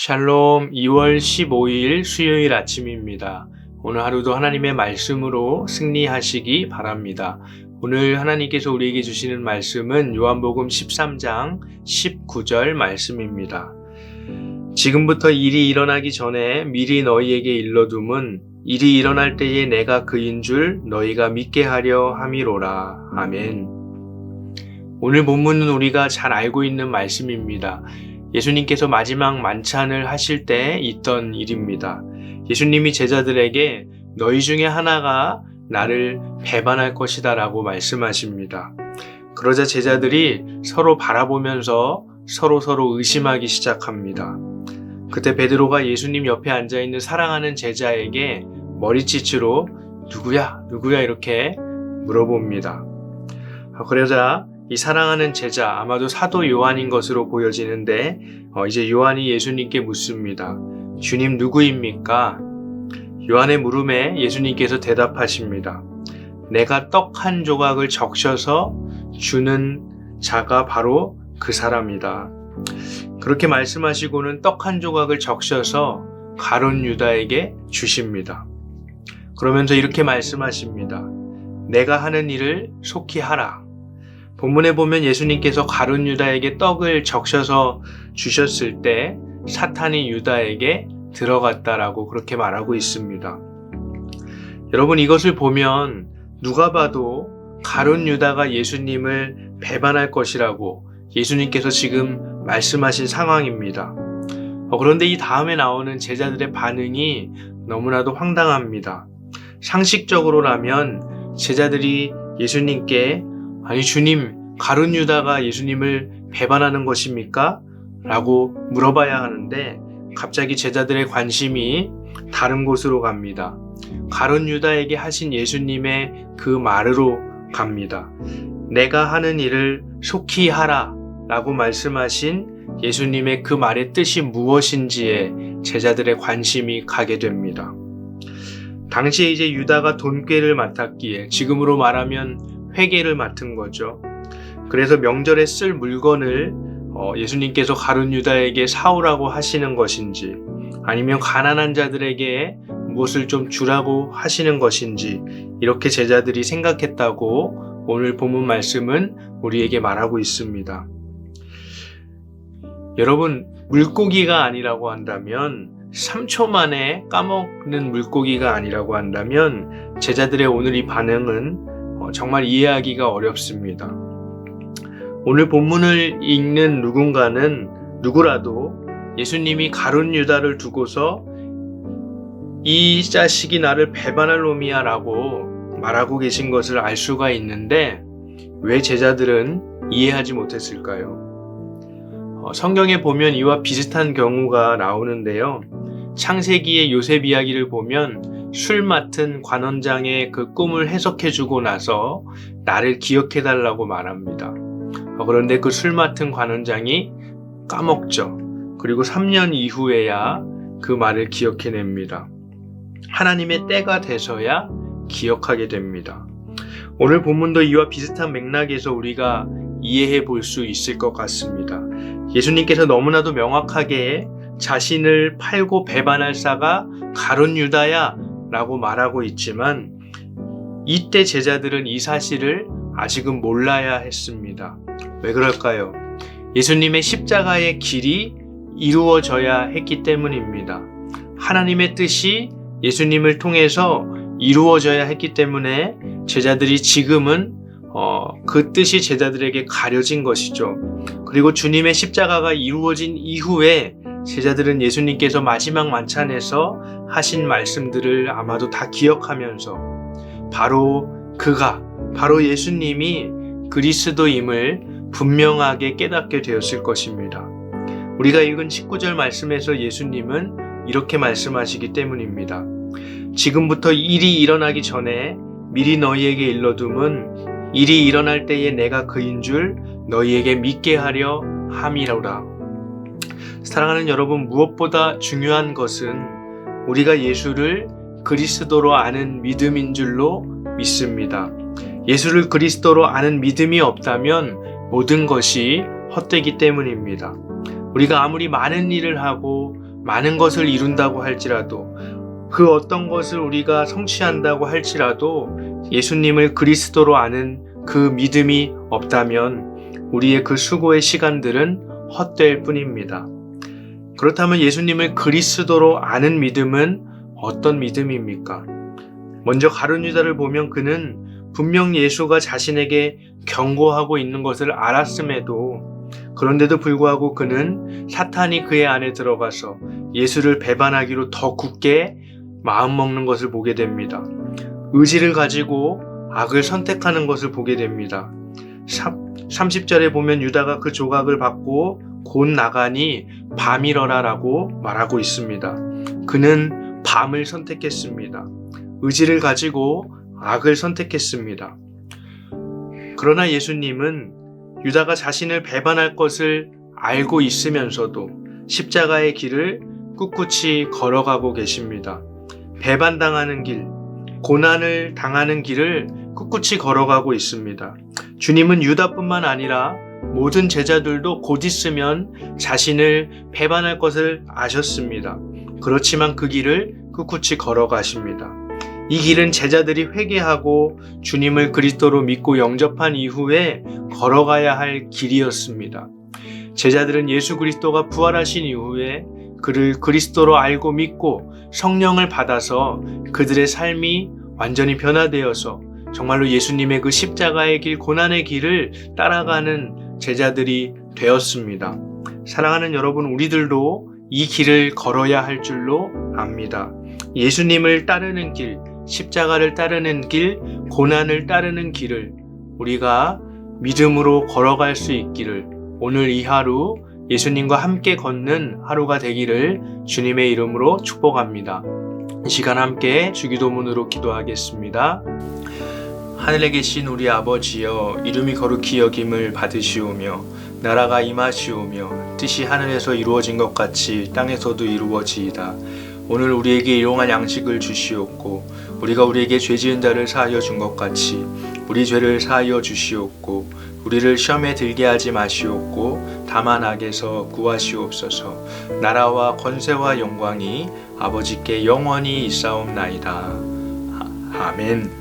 샬롬 2월 15일 수요일 아침입니다. 오늘 하루도 하나님의 말씀으로 승리하시기 바랍니다. 오늘 하나님께서 우리에게 주시는 말씀은 요한복음 13장 19절 말씀입니다. 지금부터 일이 일어나기 전에 미리 너희에게 일러둠은 일이 일어날 때에 내가 그인 줄 너희가 믿게 하려 함이로라. 아멘. 오늘 본문은 우리가 잘 알고 있는 말씀입니다. 예수님께서 마지막 만찬을 하실 때 있던 일입니다. 예수님이 제자들에게 너희 중에 하나가 나를 배반할 것이다 라고 말씀하십니다. 그러자 제자들이 서로 바라보면서 서로 의심하기 시작합니다. 그때 베드로가 예수님 옆에 앉아있는 사랑하는 제자에게 머리짓으로 누구야 이렇게 물어봅니다. 그러자 이 사랑하는 제자, 아마도 사도 요한인 것으로 보여지는데 이제 요한이 예수님께 묻습니다. 주님 누구입니까? 요한의 물음에 예수님께서 대답하십니다. 내가 떡 한 조각을 적셔서 주는 자가 바로 그 사람이다. 그렇게 말씀하시고는 떡 한 조각을 적셔서 가룟 유다에게 주십니다. 그러면서 이렇게 말씀하십니다. 내가 하는 일을 속히 하라. 본문에 보면 예수님께서 가룟 유다에게 떡을 적셔서 주셨을 때 사탄이 유다에게 들어갔다라고 그렇게 말하고 있습니다. 여러분 이것을 보면 누가 봐도 가룟 유다가 예수님을 배반할 것이라고 예수님께서 지금 말씀하신 상황입니다. 그런데 이 다음에 나오는 제자들의 반응이 너무나도 황당합니다. 상식적으로라면 제자들이 예수님께 아니 주님, 가룟 유다가 예수님을 배반하는 것입니까? 라고 물어봐야 하는데 갑자기 제자들의 관심이 다른 곳으로 갑니다. 가룟 유다에게 하신 예수님의 그 말으로 갑니다. 내가 하는 일을 속히 하라 라고 말씀하신 예수님의 그 말의 뜻이 무엇인지에 제자들의 관심이 가게 됩니다. 당시에 이제 유다가 돈꾀를 맡았기에 지금으로 말하면 회계를 맡은 거죠. 그래서 명절에 쓸 물건을 예수님께서 가룟 유다에게 사오라고 하시는 것인지 아니면 가난한 자들에게 무엇을 좀 주라고 하시는 것인지 이렇게 제자들이 생각했다고 오늘 본문 말씀은 우리에게 말하고 있습니다. 여러분 물고기가 아니라고 한다면 3초 만에 까먹는 물고기가 아니라고 한다면 제자들의 오늘 이 반응은 정말 이해하기가 어렵습니다. 오늘 본문을 읽는 누구라도 예수님이 가룟 유다를 두고서 이 자식이 나를 배반할 놈이야 라고 말하고 계신 것을 알 수가 있는데 왜 제자들은 이해하지 못했을까요? 성경에 보면 이와 비슷한 경우가 나오는데요. 창세기의 요셉 이야기를 보면 술 맡은 관원장의 그 꿈을 해석해주고 나서 나를 기억해달라고 말합니다. 그런데 그 술 맡은 관원장이 까먹죠. 그리고 3년 이후에야 그 말을 기억해냅니다. 하나님의 때가 돼서야 기억하게 됩니다. 오늘 본문도 이와 비슷한 맥락에서 우리가 이해해 볼 수 있을 것 같습니다. 예수님께서 너무나도 명확하게 자신을 팔고 배반할 자가 가룟 유다야 라고 말하고 있지만 이때 제자들은 이 사실을 아직은 몰라야 했습니다. 왜 그럴까요? 예수님의 십자가의 길이 이루어져야 했기 때문입니다. 하나님의 뜻이 예수님을 통해서 이루어져야 했기 때문에 제자들이 지금은 그 뜻이 제자들에게 가려진 것이죠. 그리고 주님의 십자가가 이루어진 이후에 제자들은 예수님께서 마지막 만찬에서 하신 말씀들을 아마도 다 기억하면서 바로 예수님이 그리스도임을 분명하게 깨닫게 되었을 것입니다. 우리가 읽은 19절 말씀에서 예수님은 이렇게 말씀하시기 때문입니다. 지금부터 일이 일어나기 전에 미리 너희에게 일러둠은 일이 일어날 때에 내가 그인 줄 너희에게 믿게 하려 함이로라. 사랑하는 여러분, 무엇보다 중요한 것은 우리가 예수를 그리스도로 아는 믿음인 줄로 믿습니다. 예수를 그리스도로 아는 믿음이 없다면 모든 것이 헛되기 때문입니다. 우리가 아무리 많은 일을 하고 많은 것을 이룬다고 할지라도 그 어떤 것을 우리가 성취한다고 할지라도 예수님을 그리스도로 아는 그 믿음이 없다면 우리의 그 수고의 시간들은 헛될 뿐입니다. 그렇다면 예수님을 그리스도로 아는 믿음은 어떤 믿음입니까? 먼저 가룟 유다를 보면 그는 분명 예수가 자신에게 경고하고 있는 것을 알았음에도 그런데도 불구하고 그는 사탄이 그의 안에 들어가서 예수를 배반하기로 더 굳게 마음먹는 것을 보게 됩니다. 의지를 가지고 악을 선택하는 것을 보게 됩니다. 30절에 보면 유다가 그 조각을 받고 곧 나가니 밤이러라 라고 말하고 있습니다. 그는 밤을 선택했습니다. 의지를 가지고 악을 선택했습니다. 그러나 예수님은 유다가 자신을 배반할 것을 알고 있으면서도 십자가의 길을 꿋꿋이 걸어가고 계십니다. 배반당하는 길, 고난을 당하는 길을 꿋꿋이 걸어가고 있습니다. 주님은 유다뿐만 아니라 모든 제자들도 곧 있으면 자신을 배반할 것을 아셨습니다. 그렇지만 그 길을 꿋꿋이 걸어가십니다. 이 길은 제자들이 회개하고 주님을 그리스도로 믿고 영접한 이후에 걸어가야 할 길이었습니다. 제자들은 예수 그리스도가 부활하신 이후에 그를 그리스도로 알고 믿고 성령을 받아서 그들의 삶이 완전히 변화되어서 정말로 예수님의 그 십자가의 길, 고난의 길을 따라가는 제자들이 되었습니다. 사랑하는 여러분, 우리들도 이 길을 걸어야 할 줄로 압니다. 예수님을 따르는 길, 십자가를 따르는 길, 고난을 따르는 길을 우리가 믿음으로 걸어갈 수 있기를 오늘 이 하루 예수님과 함께 걷는 하루가 되기를 주님의 이름으로 축복합니다. 이 시간 함께 주기도문으로 기도하겠습니다. 하늘에 계신 우리 아버지여, 이름이 거룩히 여김을 받으시오며 나라가 임하시오며 뜻이 하늘에서 이루어진 것 같이 땅에서도 이루어지이다. 오늘 우리에게 일용할 양식을 주시옵고 우리가 우리에게 죄 지은 자를 사하여 준 것 같이 우리 죄를 사하여 주시옵고 우리를 시험에 들게 하지 마시옵고 다만 악에서 구하시옵소서. 나라와 권세와 영광이 아버지께 영원히 있사옵나이다. 아멘.